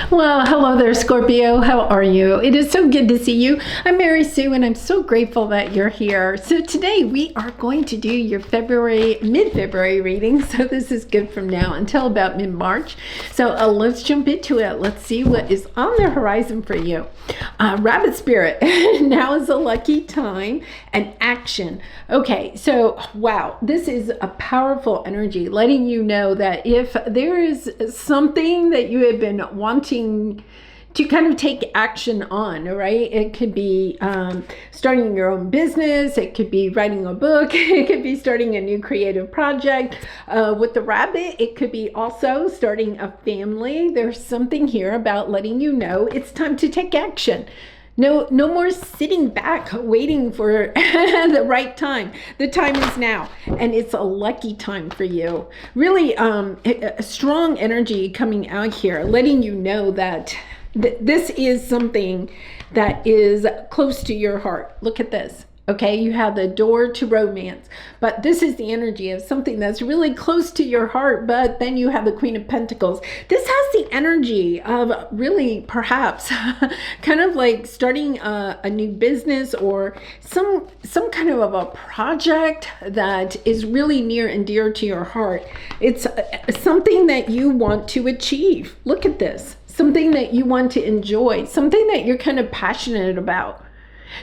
Well, hello there, Scorpio. How are you? It is so good to see you. I'm Mary Sue, and I'm so grateful that you're here. So today we are going to do your mid-February reading. So this is good from now until about mid-March. So let's jump into it. Let's see what is on the horizon for you. Rabbit Spirit, now is a lucky time and action. Okay, so wow, this is a powerful energy letting you know that if there is something that you have been wanting to kind of take action on, right? It could be starting your own business. It could be writing a book. It could be starting a new creative project. With the rabbit, it could be also starting a family. There's something here about letting you know it's time to take action. No more sitting back waiting for the right time. The time is now, and it's a lucky time for you. Really a strong energy coming out here, letting you know that this is something that is close to your heart. Look at this. Okay, you have the door to romance, but this is the energy of something that's really close to your heart. But then you have the Queen of Pentacles. This has the energy of really perhaps kind of like starting a new business or some kind of a project that is really near and dear to your heart. It's something that you want to achieve. Look at this. Something that you want to enjoy, something that you're kind of passionate about.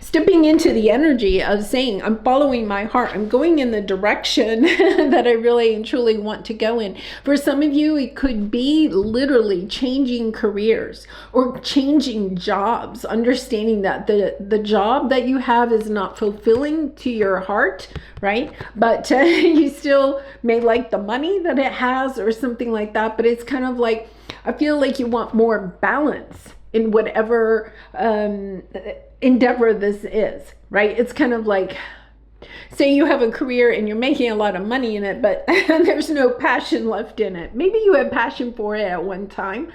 Stepping into the energy of saying, I'm following my heart. I'm going in the direction that I really and truly want to go in. For some of you, it could be literally changing careers or changing jobs, understanding that the job that you have is not fulfilling to your heart, right? But you still may like the money that it has or something like that. But it's kind of like, I feel like you want more balance in whatever endeavor this is, right? It's kind of like, say you have a career and you're making a lot of money in it, but there's no passion left in it. Maybe you had passion for it at one time,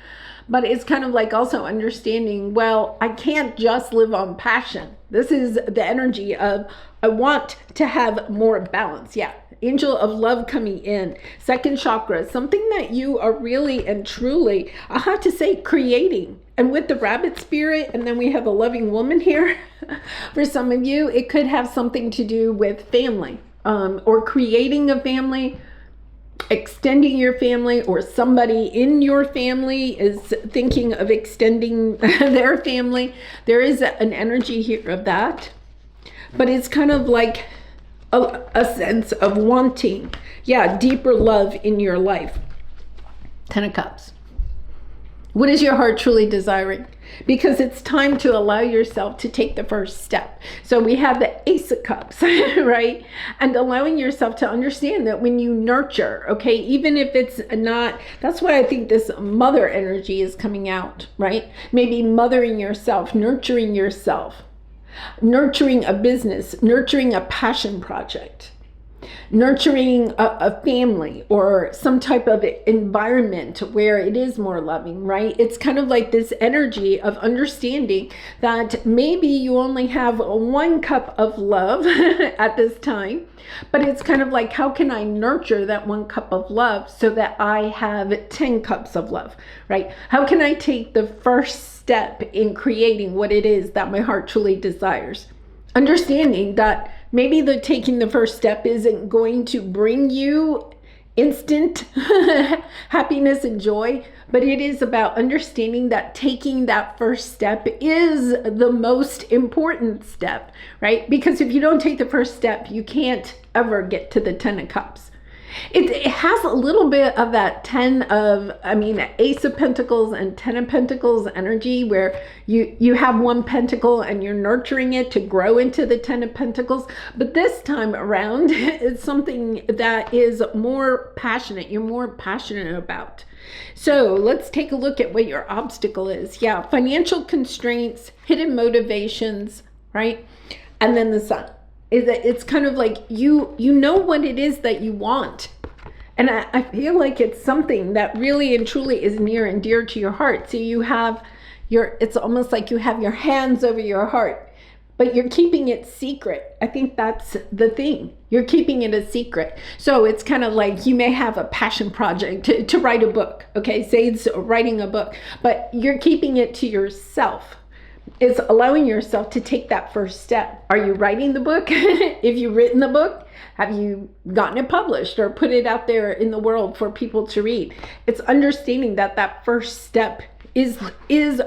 but it's kind of like also understanding, well, I can't just live on passion. This is the energy of, I want to have more balance. Yeah. Angel of love coming in. Second chakra, something that you are really and truly, I have to say, creating. And with the rabbit spirit, and then we have a loving woman here. For some of you, it could have something to do with family, or creating a family, extending your family, or somebody in your family is thinking of extending their family. There is an energy here of that. But it's kind of like a sense of wanting, deeper love in your life. Ten of Cups. What is your heart truly desiring? Because it's time to allow yourself to take the first step. So we have the Ace of Cups, right? And allowing yourself to understand that when you nurture, okay, even if it's not, that's why I think this mother energy is coming out, right? Maybe mothering yourself, nurturing a business, nurturing a passion project, nurturing a family or some type of environment where it is more loving, right? It's kind of like this energy of understanding that maybe you only have 1 cup of love at this time, but it's kind of like, how can I nurture that 1 cup of love so that I have 10 cups of love, right? How can I take the first step in creating what it is that my heart truly desires? Understanding that maybe taking the first step isn't going to bring you instant happiness and joy, but it is about understanding that taking that first step is the most important step, right? Because if you don't take the first step, you can't ever get to the 10 of Cups. It has a little bit of that Ace of Pentacles and 10 of Pentacles energy where you have 1 pentacle and you're nurturing it to grow into the 10 of Pentacles. But this time around, it's something that is more passionate. You're more passionate about. So let's take a look at what your obstacle is. Yeah, financial constraints, hidden motivations, right? And then the Sun. It's kind of like you know what it is that you want. And I feel like it's something that really and truly is near and dear to your heart. So you have it's almost like you have your hands over your heart. but you're keeping it secret. I think that's the thing. You're keeping it a secret. So it's kind of like you may have a passion project to write a book. Okay, say it's writing a book, but you're keeping it to yourself. It's allowing yourself to take that first step. Are you writing the book? If you've written the book, have you gotten it published or put it out there in the world for people to read? It's understanding that that first step is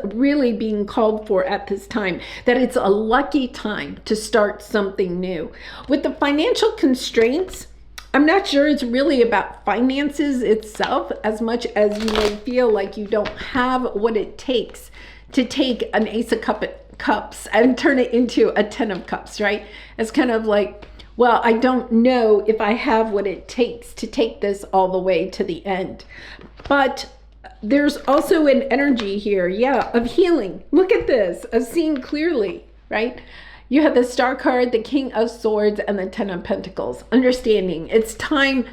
really being called for at this time, that it's a lucky time to start something new. With the financial constraints, I'm not sure it's really about finances itself as much as you may feel like you don't have what it takes to take an Ace of Cups and turn it into a 10 of Cups, right? It's kind of like, well, I don't know if I have what it takes to take this all the way to the end. But there's also an energy here, of healing. Look at this, of seeing clearly, right? You have the Star card, the King of Swords, and the 10 of Pentacles. Understanding it's time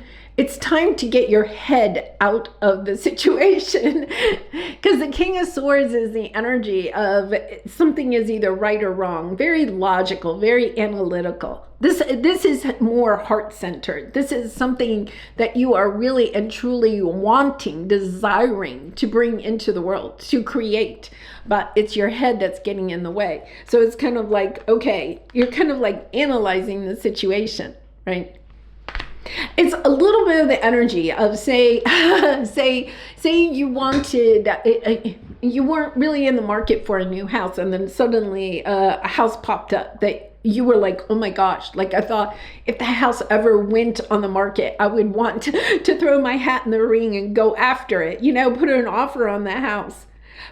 to get your head out of the situation, because the King of Swords is the energy of something is either right or wrong, very logical, very analytical. This is more heart-centered. This is something that you are really and truly wanting, desiring to bring into the world, to create, but it's your head that's getting in the way. So it's kind of like, okay, you're kind of like analyzing the situation, right? It's a little bit of the energy of say you wanted, you weren't really in the market for a new house, and then suddenly a house popped up that you were like, oh my gosh, like I thought if the house ever went on the market, I would want to throw my hat in the ring and go after it, put an offer on the house.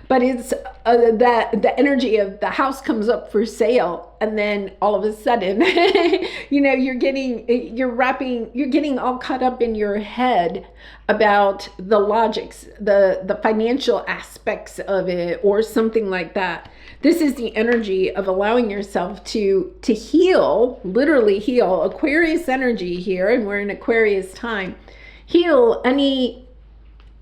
But it's that the energy of the house comes up for sale, and then all of a sudden, you're getting all caught up in your head about the logics, the financial aspects of it, or something like that. This is the energy of allowing yourself to heal, literally heal. Aquarius energy here, and we're in Aquarius time. Heal any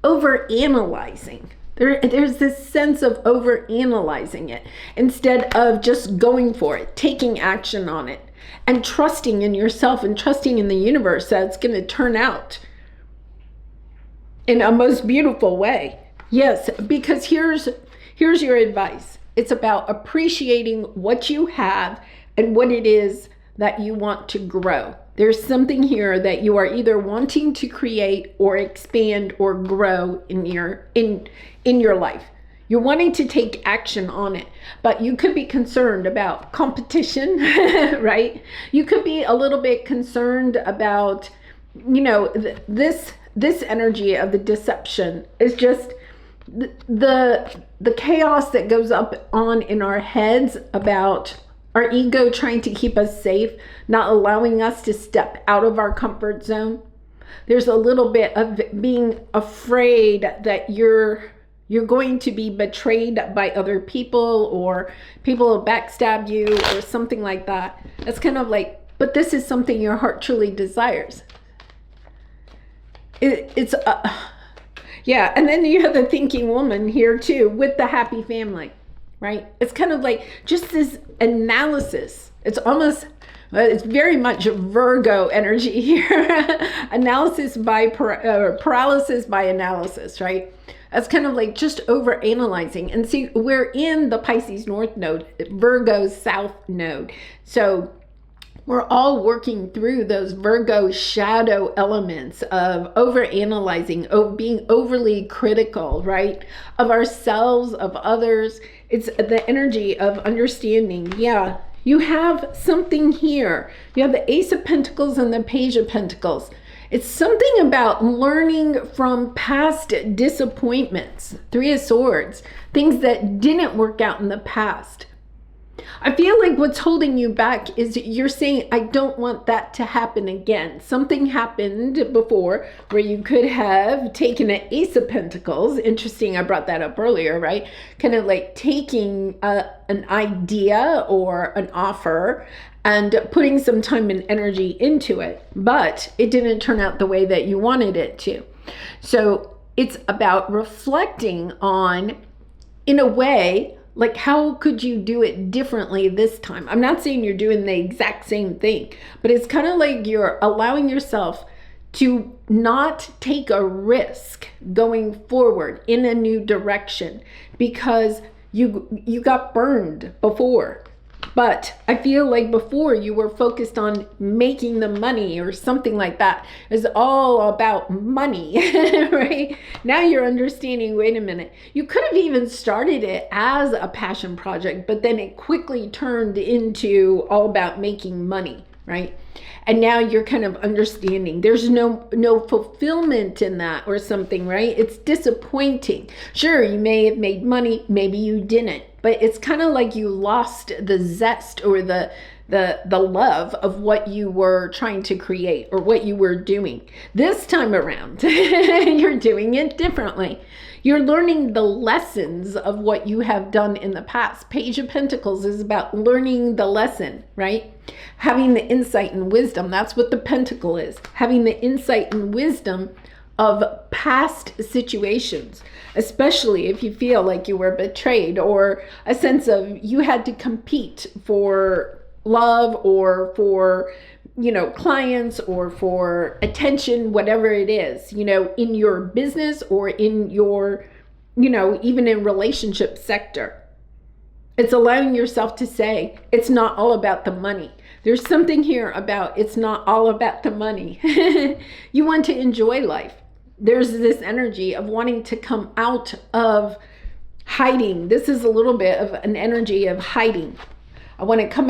over-analyzing. There's this sense of over-analyzing it instead of just going for it, taking action on it, and trusting in yourself and trusting in the universe that it's going to turn out in a most beautiful way. Yes, because here's your advice. It's about appreciating what you have and what it is that you want to grow. There's something here that you are either wanting to create or expand or grow in your life. You're wanting to take action on it, but you could be concerned about competition, right? You could be a little bit concerned about, this energy of the deception is just the chaos that goes on in our heads about our ego trying to keep us safe, not allowing us to step out of our comfort zone. There's a little bit of being afraid that you're going to be betrayed by other people, or people will backstab you or something like that. That's kind of like, but this is something your heart truly desires. It's and then you have the thinking woman here too with the happy family. Right? It's kind of like just this analysis. It's very much Virgo energy here. Analysis by paralysis by analysis, right? That's kind of like just over analyzing. And see, we're in the Pisces North node, Virgo South node. So we're all working through those Virgo shadow elements of over-analyzing, being overly critical, right? Of ourselves, of others. It's the energy of understanding. Yeah, you have something here. You have the Ace of Pentacles and the Page of Pentacles. It's something about learning from past disappointments. Three of Swords, things that didn't work out in the past. I feel like what's holding you back is you're saying, I don't want that to happen again. Something happened before where you could have taken an Ace of Pentacles. Interesting, I brought that up earlier, right? Kind of like taking an idea or an offer and putting some time and energy into it, but it didn't turn out the way that you wanted it to. So it's about reflecting on, in a way, Like, how could you do it differently this time? I'm not saying you're doing the exact same thing, but it's kind of like you're allowing yourself to not take a risk going forward in a new direction because you got burned before. But I feel like before you were focused on making the money or something like that. It's all about money, right? Now you're understanding, wait a minute, you could have even started it as a passion project, but then it quickly turned into all about making money, right? And now you're kind of understanding there's no fulfillment in that or something, right? It's disappointing. Sure, you may have made money, maybe you didn't, but it's kind of like you lost the zest or the love of what you were trying to create or what you were doing. This time around, you're doing it differently. You're learning the lessons of what you have done in the past. Page of Pentacles is about learning the lesson, right? Having the insight and wisdom. That's what the pentacle is. Having the insight and wisdom of past situations, especially if you feel like you were betrayed or a sense of you had to compete for love or for clients or for attention, whatever it is, in your business or in your, even in relationship sector. It's allowing yourself to say, it's not all about the money. There's something here about it's not all about the money. You want to enjoy life. There's this energy of wanting to come out of hiding. This is a little bit of an energy of hiding. I want to come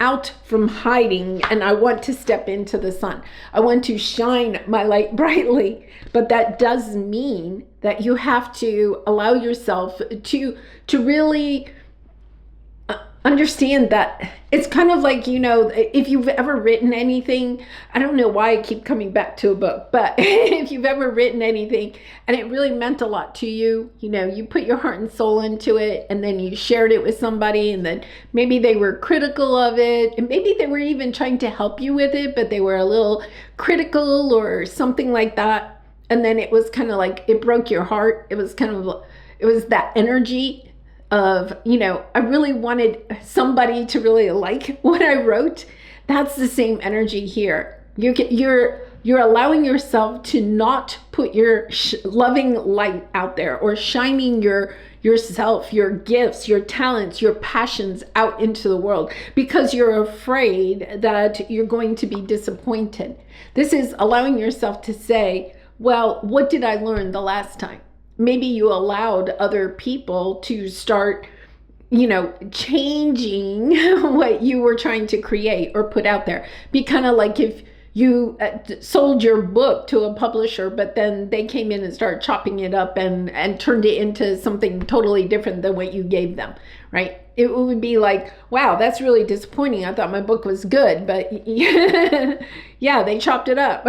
out from hiding, and I want to step into the sun. I want to shine my light brightly, but that does mean that you have to allow yourself to really understand that it's kind of like, if you've ever written anything, I don't know why I keep coming back to a book, but if you've ever written anything and it really meant a lot to you, you put your heart and soul into it and then you shared it with somebody and then maybe they were critical of it and maybe they were even trying to help you with it, but they were a little critical or something like that. And then it was kind of like, it broke your heart. It was that energy of, I really wanted somebody to really like what I wrote. That's the same energy here. You're allowing yourself to not put your loving light out there or shining yourself, your gifts, your talents, your passions out into the world because you're afraid that you're going to be disappointed. This is allowing yourself to say, well, what did I learn the last time? Maybe you allowed other people to start, changing what you were trying to create or put out there. Be kind of like if you sold your book to a publisher, but then they came in and started chopping it up and turned it into something totally different than what you gave them, right? It would be like, wow, that's really disappointing. I thought my book was good, but yeah, they chopped it up.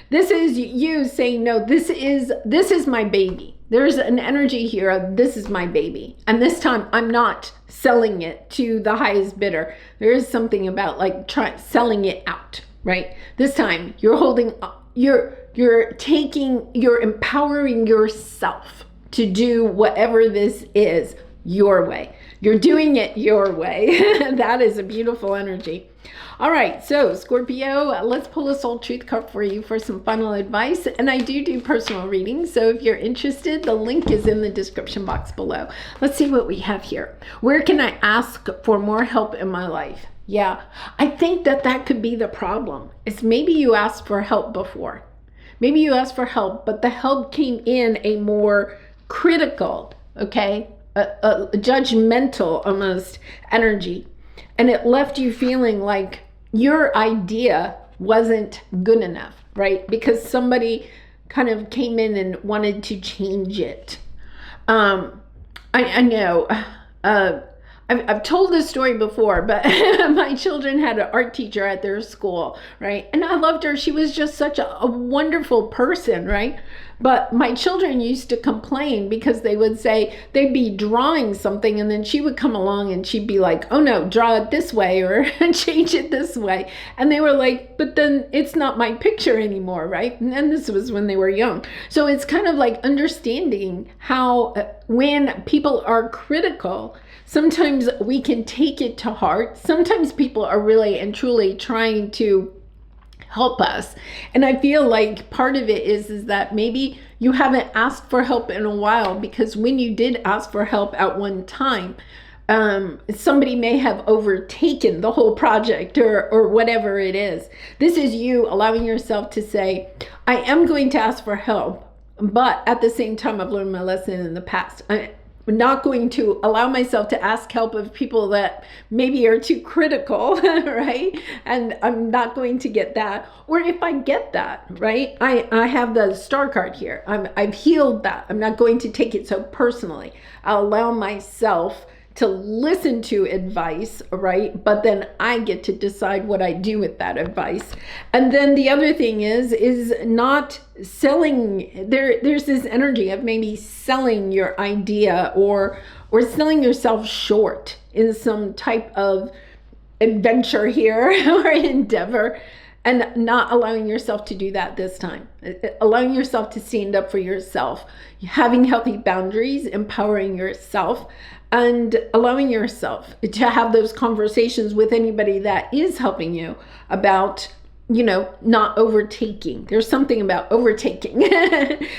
This is you saying, no, this is my baby. There's an energy here of this is my baby. And this time I'm not selling it to the highest bidder. There is something about like selling it out, right? This time you're empowering yourself to do whatever this is your way. You're doing it your way. That is a beautiful energy. All right, so Scorpio, let's pull a soul truth card for you for some final advice. And I do personal readings, so if you're interested, the link is in the description box below. Let's see what we have here. Where can I ask for more help in my life? Yeah, I think that could be the problem. It's maybe you asked for help before. Maybe you asked for help, but the help came in a more critical, okay, a judgmental almost energy. And it left you feeling like your idea wasn't good enough, right? Because somebody kind of came in and wanted to change it. I know. I've told this story before, but my children had an art teacher at their school, right? And I loved her. She was just such a wonderful person, right? But my children used to complain because they would say they'd be drawing something and then she would come along and she'd be like, oh no, draw it this way or change it this way. And they were like, but then it's not my picture anymore, right? And this was when they were young. So it's kind of like understanding how when people are critical, sometimes we can take it to heart. Sometimes people are really and truly trying to help us. And I feel like part of it is that maybe you haven't asked for help in a while, because when you did ask for help at one time, somebody may have overtaken the whole project or whatever it is. This is you allowing yourself to say, I am going to ask for help, but at the same time, I've learned my lesson in the past. I'm not going to allow myself to ask help of people that maybe are too critical, right? And I'm not going to get that. Or if I get that, right? I have the star card here. I've healed that. I'm not going to take it so personally. I'll allow myself to listen to advice, right? But then I get to decide what I do with that advice. And then the other thing is not selling. There's this energy of maybe selling your idea or selling yourself short in some type of adventure here or endeavor, and not allowing yourself to do that this time. Allowing yourself to stand up for yourself, having healthy boundaries, empowering yourself, and allowing yourself to have those conversations with anybody that is helping you about, not overtaking. There's something about overtaking.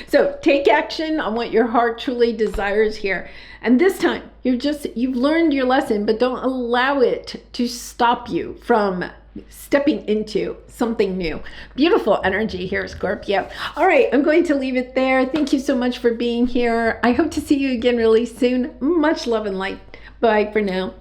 So take action on what your heart truly desires here. And this time, you've learned your lesson, but don't allow it to stop you from stepping into something new. Beautiful energy here, Scorpio. All right, I'm going to leave it there. Thank you so much for being here. I hope to see you again really soon. Much love and light. Bye for now.